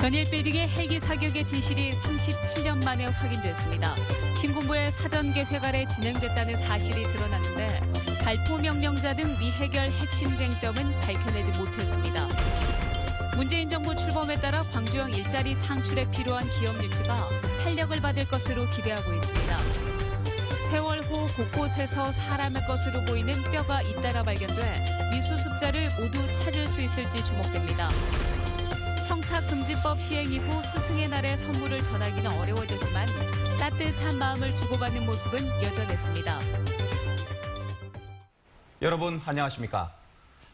전일 빌딩의 헬기 사격의 진실이 37년 만에 확인됐습니다. 신군부의 사전 계획 아래 진행됐다는 사실이 드러났는데 발포 명령자 등 미해결 핵심 쟁점은 밝혀내지 못했습니다. 문재인 정부 출범에 따라 광주형 일자리 창출에 필요한 기업 유치가 탄력을 받을 것으로 기대하고 있습니다. 세월호 곳곳에서 사람의 것으로 보이는 뼈가 잇따라 발견돼 미수습자를 모두 찾을 수 있을지 주목됩니다. 청탁금지법 시행 이후 스승의 날에 선물을 전하기는 어려워졌지만 따뜻한 마음을 주고받는 모습은 여전했습니다. 여러분 안녕하십니까?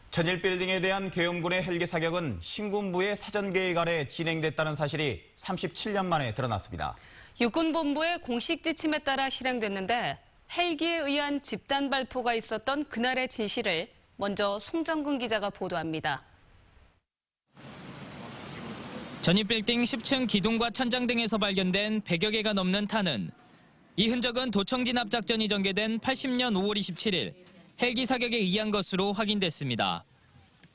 전일 빌딩에 대한 계엄군의 헬기 사격은 신군부의 사전 계획 아래 진행됐다는 사실이 37년 만에 드러났습니다. 육군본부의 공식 지침에 따라 실행됐는데 헬기에 의한 집단 발포가 있었던 그날의 진실을 먼저 송정근 기자가 보도합니다. 전일 빌딩 10층 기둥과 천장 등에서 발견된 100여 개가 넘는 탄은 이 흔적은 도청 진압 작전이 전개된 80년 5월 27일 헬기 사격에 의한 것으로 확인됐습니다.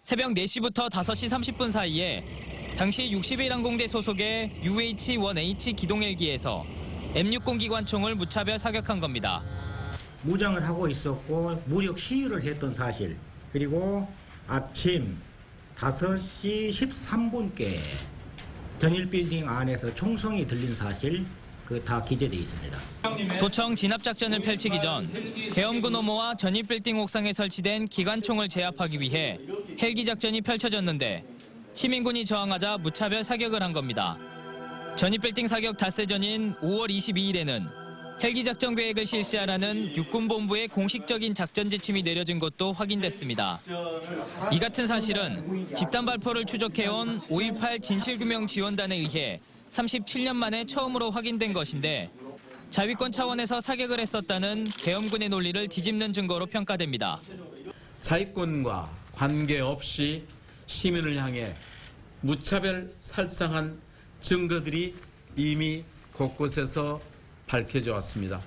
새벽 4시부터 5시 30분 사이에 당시 61항공대 소속의 UH-1H 기동 헬기에서 M60 기관총을 무차별 사격한 겁니다. 무장을 하고 있었고 무력 시위를 했던 사실, 그리고 아침 5시 13분께 전일 빌딩 안에서 총성이 들린 사실 다 기재되어 있습니다. 도청 진압 작전을 펼치기 전 계엄군 혐오와 전일 빌딩 옥상에 설치된 기관총을 제압하기 위해 헬기 작전이 펼쳐졌는데 시민군이 저항하자 무차별 사격을 한 겁니다. 전일 빌딩 사격 닷새 전인 5월 22일에는 헬기 작전 계획을 실시하라는 육군본부의 공식적인 작전 지침이 내려진 것도 확인됐습니다. 이 같은 사실은 집단 발포를 추적해온 5.18 진실규명지원단에 의해 37년 만에 처음으로 확인된 것인데 자위권 차원에서 사격을 했었다는 계엄군의 논리를 뒤집는 증거로 평가됩니다. 자위권과 관계없이 시민을 향해 무차별 살상한 증거들이 이미 곳곳에서 밝혀져 왔습니다.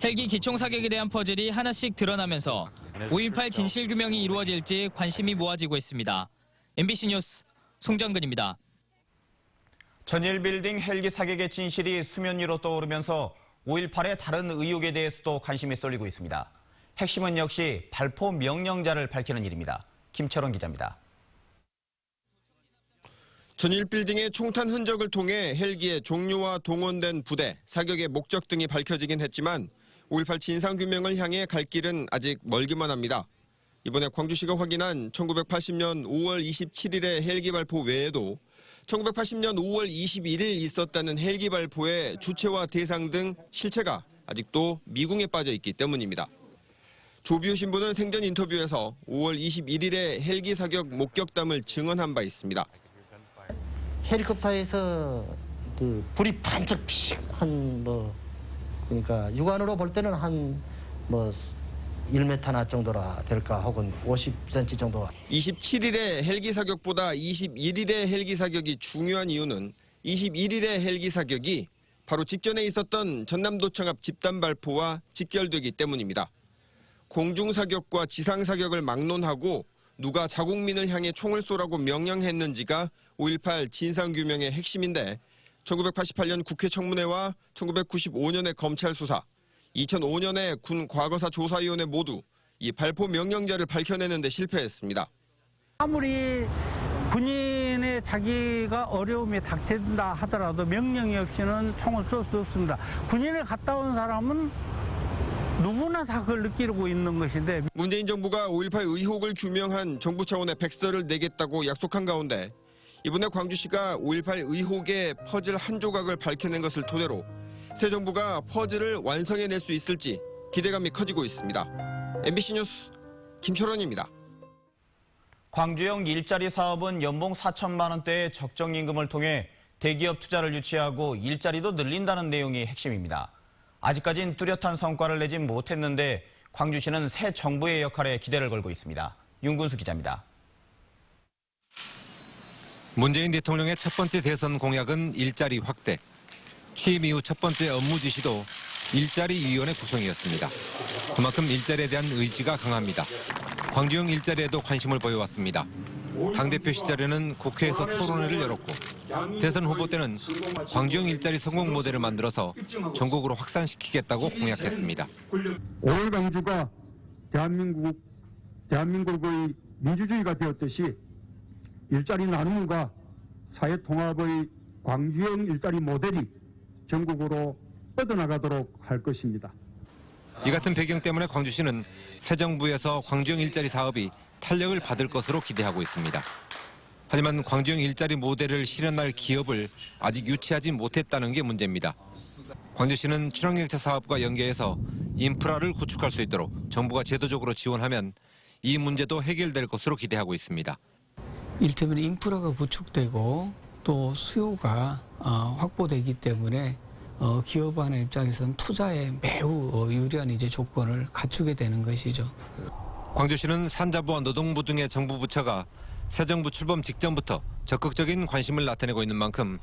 헬기 기총 사격에 대한 퍼즐이 하나씩 드러나면서 5.18 진실규명이 이루어질지 관심이 모아지고 있습니다. MBC 뉴스 송정근입니다. 전일 빌딩 헬기 사격의 진실이 수면 위로 떠오르면서 5.18의 다른 의혹에 대해서도 관심이 쏠리고 있습니다. 핵심은 역시 발포 명령자를 밝히는 일입니다. 김철원 기자입니다. 전일 빌딩의 총탄 흔적을 통해 헬기의 종류와 동원된 부대, 사격의 목적 등이 밝혀지긴 했지만 5.18 진상규명을 향해 갈 길은 아직 멀기만 합니다. 이번에 광주시가 확인한 1980년 5월 27일의 헬기 발포 외에도 1980년 5월 21일 있었다는 헬기 발포의 주체와 대상 등 실체가 아직도 미궁에 빠져 있기 때문입니다. 조비오 신부는 생전 인터뷰에서 5월 21일의 헬기 사격 목격담을 증언한 바 있습니다. 헬리콥터에서 불이 반짝 한 그러니까 육안으로 볼 때는 한 1m나 정도라 될까 혹은 50cm 정도. 27일의 헬기 사격보다 21일의 헬기 사격이 중요한 이유는 21일의 헬기 사격이 바로 직전에 있었던 전남도청 앞 집단 발포와 직결되기 때문입니다. 공중 사격과 지상 사격을 막론하고 누가 자국민을 향해 총을 쏘라고 명령했는지가 5.18 진상규명의 핵심인데 1988년 국회 청문회와 1995년의 검찰 수사, 2005년의 군 과거사 조사위원회 모두 이 발포 명령자를 밝혀내는 데 실패했습니다. 아무리 군인의 자기가 어려움이 닥친다 하더라도 명령이 없이는 총을 쏠 수 없습니다. 군인에 갔다 온 사람은 누구나 다 그걸 느끼고 있는 것인데 문재인 정부가 5.18 의혹을 규명한 정부 차원의 백서를 내겠다고 약속한 가운데 이번에 광주시가 5.18 의혹의 퍼즐 한 조각을 밝혀낸 것을 토대로 새 정부가 퍼즐을 완성해낼 수 있을지 기대감이 커지고 있습니다. MBC 뉴스 김철원입니다. 광주형 일자리 사업은 연봉 4천만 원대의 적정 임금을 통해 대기업 투자를 유치하고 일자리도 늘린다는 내용이 핵심입니다. 아직까진 뚜렷한 성과를 내지 못했는데 광주시는 새 정부의 역할에 기대를 걸고 있습니다. 윤근수 기자입니다. 문재인 대통령의 첫 번째 대선 공약은 일자리 확대. 취임 이후 첫 번째 업무 지시도 일자리위원회 구성이었습니다. 그만큼 일자리에 대한 의지가 강합니다. 광주형 일자리에도 관심을 보여왔습니다. 당대표 시절에는 국회에서 토론회를 열었고 대선 후보 때는 광주형 일자리 성공 모델을 만들어서 전국으로 확산시키겠다고 공약했습니다. 오늘 광주가 대한민국의 민주주의가 되었듯이 일자리 나눔과 사회 통합의 광주형 일자리 모델이 전국으로 뻗어나가도록 할 것입니다. 이 같은 배경 때문에 광주시는 새 정부에서 광주형 일자리 사업이 탄력을 받을 것으로 기대하고 있습니다. 하지만 광주형 일자리 모델을 실현할 기업을 아직 유치하지 못했다는 게 문제입니다. 광주시는 출항열차 사업과 연계해서 인프라를 구축할 수 있도록 정부가 제도적으로 지원하면 이 문제도 해결될 것으로 기대하고 있습니다. 이를테면 인프라가 구축되고 또 수요가 확보되기 때문에 기업하는 입장에서는 투자에 매우 유리한 조건을 갖추게 되는 것이죠. 광주시는 산자부와 노동부 등의 정부 부처가 새 정부 출범 직전부터 적극적인 관심을 나타내고 있는 만큼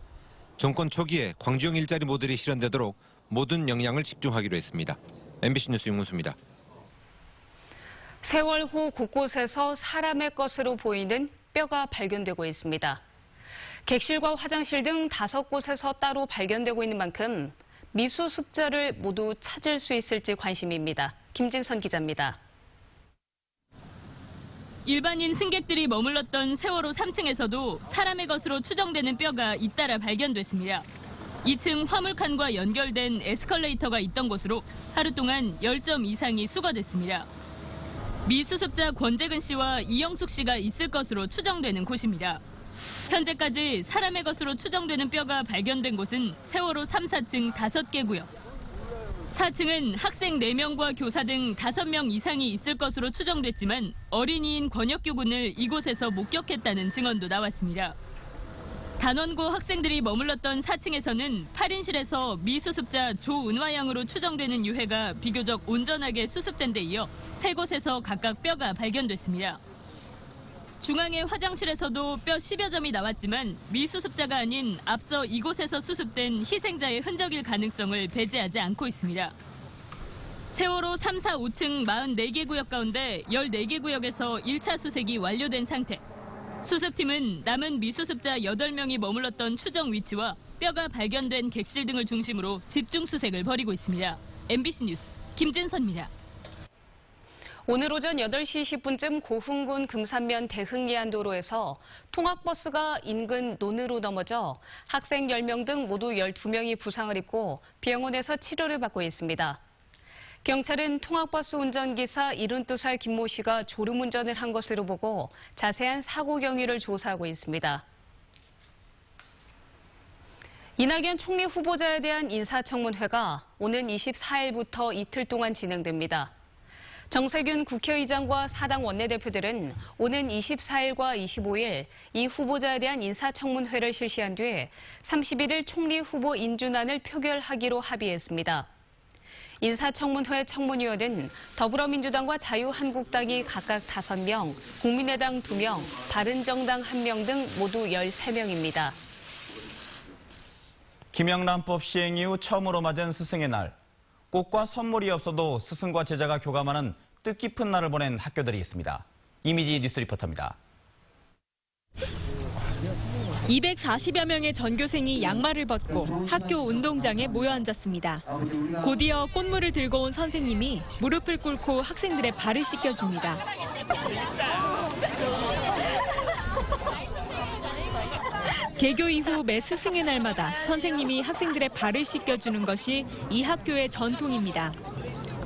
정권 초기에 광주형 일자리 모델이 실현되도록 모든 역량을 집중하기로 했습니다. MBC 뉴스 윤문수입니다. 세월호 곳곳에서 사람의 것으로 보이는 뼈가 발견되고 있습니다. 객실과 화장실 등 5곳에서 따로 발견되고 있는 만큼 미수습자를 모두 찾을 수 있을지 관심입니다. 김진선 기자입니다. 일반인 승객들이 머물렀던 세월호 3층에서도 사람의 것으로 추정되는 뼈가 잇따라 발견됐습니다. 2층 화물칸과 연결된 에스컬레이터가 있던 곳으로 하루 동안 10점 이상이 수거됐습니다. 미수습자 권재근 씨와 이영숙 씨가 있을 것으로 추정되는 곳입니다. 현재까지 사람의 것으로 추정되는 뼈가 발견된 곳은 세월호 3, 4층 5개고요. 4층은 학생 4명과 교사 등 5명 이상이 있을 것으로 추정됐지만 어린이인 권혁규 군을 이곳에서 목격했다는 증언도 나왔습니다. 단원고 학생들이 머물렀던 4층에서는 8인실에서 미수습자 조은화 양으로 추정되는 유해가 비교적 온전하게 수습된 데 이어 3곳에서 각각 뼈가 발견됐습니다. 중앙의 화장실에서도 뼈 10여 점이 나왔지만 미수습자가 아닌 앞서 이곳에서 수습된 희생자의 흔적일 가능성을 배제하지 않고 있습니다. 세월호 3, 4, 5층 44개 구역 가운데 14개 구역에서 1차 수색이 완료된 상태. 수습팀은 남은 미수습자 8명이 머물렀던 추정 위치와 뼈가 발견된 객실 등을 중심으로 집중 수색을 벌이고 있습니다. MBC 뉴스 김진선입니다. 오늘 오전 8시 10분쯤 고흥군 금산면 대흥리안도로에서 통학버스가 인근 논으로 넘어져 학생 10명 등 모두 12명이 부상을 입고 병원에서 치료를 받고 있습니다. 경찰은 통학버스 운전기사 72살 김모 씨가 졸음운전을 한 것으로 보고 자세한 사고 경위를 조사하고 있습니다. 이낙연 총리 후보자에 대한 인사청문회가 오는 24일부터 이틀 동안 진행됩니다. 정세균 국회의장과 사당 원내대표들은 오는 24일과 25일 이 후보자에 대한 인사청문회를 실시한 뒤에 31일 총리 후보 인준안을 표결하기로 합의했습니다. 인사청문회 청문위원은 더불어민주당과 자유한국당이 각각 5명, 국민의당 2명, 바른정당 1명 등 모두 13명입니다. 김영란법 시행 이후 처음으로 맞은 스승의 날. 꽃과 선물이 없어도 스승과 제자가 교감하는 뜻깊은 날을 보낸 학교들이 있습니다. 이미지 뉴스 리포터입니다. 240여 명의 전교생이 양말을 벗고 학교 운동장에 모여 앉았습니다. 곧이어 꽃물을 들고 온 선생님이 무릎을 꿇고 학생들의 발을 씻겨줍니다. 개교 이후 매 스승의 날마다 선생님이 학생들의 발을 씻겨주는 것이 이 학교의 전통입니다.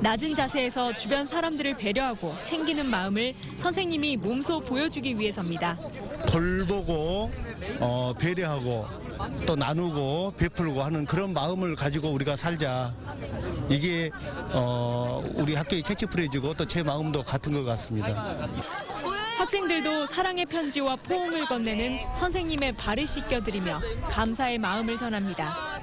낮은 자세에서 주변 사람들을 배려하고 챙기는 마음을 선생님이 몸소 보여주기 위해서입니다. 돌보고 배려하고 또 나누고 베풀고 하는 그런 마음을 가지고 우리가 살자. 이게 우리 학교의 캐치프레이즈고 또 제 마음도 같은 것 같습니다. 학생들도 사랑의 편지와 포옹을 건네는 선생님의 발을 씻겨드리며 감사의 마음을 전합니다.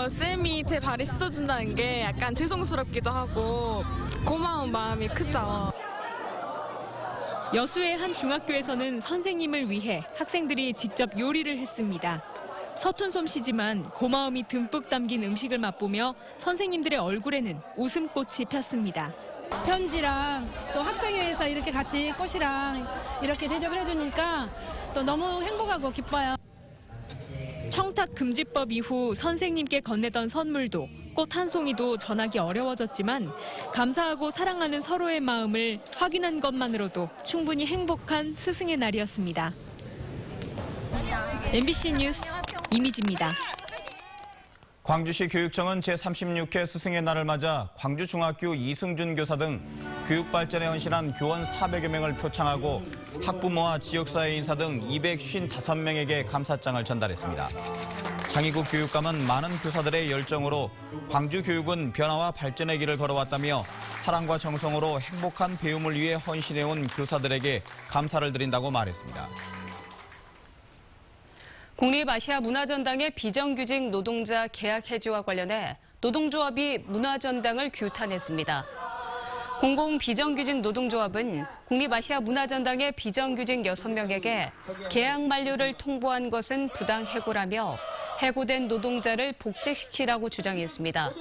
쌤이 제 발을 씻어준다는 게 약간 죄송스럽기도 하고 고마운 마음이 크죠. 여수의 한 중학교에서는 선생님을 위해 학생들이 직접 요리를 했습니다. 서툰 솜씨지만 고마움이 듬뿍 담긴 음식을 맛보며 선생님들의 얼굴에는 웃음꽃이 폈습니다. 편지랑 또 학생회에서 이렇게 같이 꽃이랑 이렇게 대접을 해주니까 또 너무 행복하고 기뻐요. 청탁 금지법 이후 선생님께 건네던 선물도 꽃 한 송이도 전하기 어려워졌지만 감사하고 사랑하는 서로의 마음을 확인한 것만으로도 충분히 행복한 스승의 날이었습니다. MBC 뉴스 이미지입니다. 광주시 교육청은 제36회 스승의 날을 맞아 광주중학교 이승준 교사 등 교육 발전에 헌신한 교원 400여 명을 표창하고 학부모와 지역사회 인사 등 255명에게 감사장을 전달했습니다. 장희국 교육감은 많은 교사들의 열정으로 광주 교육은 변화와 발전의 길을 걸어왔다며 사랑과 정성으로 행복한 배움을 위해 헌신해온 교사들에게 감사를 드린다고 말했습니다. 국립아시아문화전당의 비정규직 노동자 계약 해지와 관련해 노동조합이 문화전당을 규탄했습니다. 공공 비정규직 노동조합은 국립아시아문화전당의 비정규직 6명에게 계약 만료를 통보한 것은 부당해고라며 해고된 노동자를 복직시키라고 주장했습니다.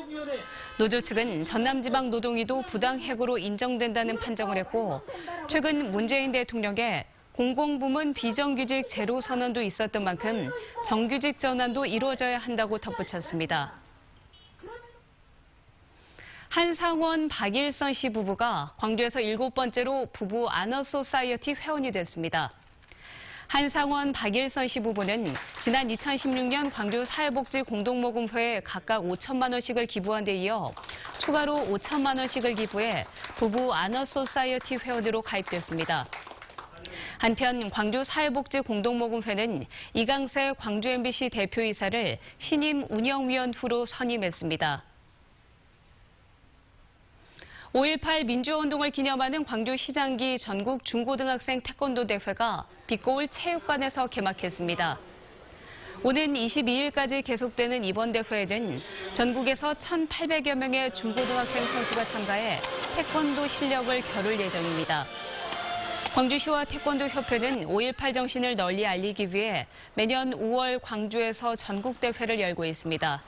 노조 측은 전남지방노동위도 부당해고로 인정된다는 판정을 했고 최근 문재인 대통령의 공공부문 비정규직 제로 선언도 있었던 만큼 정규직 전환도 이루어져야 한다고 덧붙였습니다. 한상원, 박일선 씨 부부가 광주에서 7번째로 부부 아너소사이어티 회원이 됐습니다. 한상원, 박일선 씨 부부는 지난 2016년 광주 사회복지 공동모금회에 각각 5천만 원씩을 기부한 데 이어 추가로 5천만 원씩을 기부해 부부 아너소사이어티 회원으로 가입됐습니다. 한편 광주 사회복지 공동모금회는 이강세 광주 MBC 대표이사를 신임 운영위원 후로 선임했습니다. 5.18 민주화운동을 기념하는 광주시장기 전국 중고등학생 태권도 대회가 빛고울 체육관에서 개막했습니다. 오는 22일까지 계속되는 이번 대회에는 전국에서 1,800여 명의 중고등학생 선수가 참가해 태권도 실력을 겨룰 예정입니다. 광주시와 태권도협회는 5.18 정신을 널리 알리기 위해 매년 5월 광주에서 전국대회를 열고 있습니다.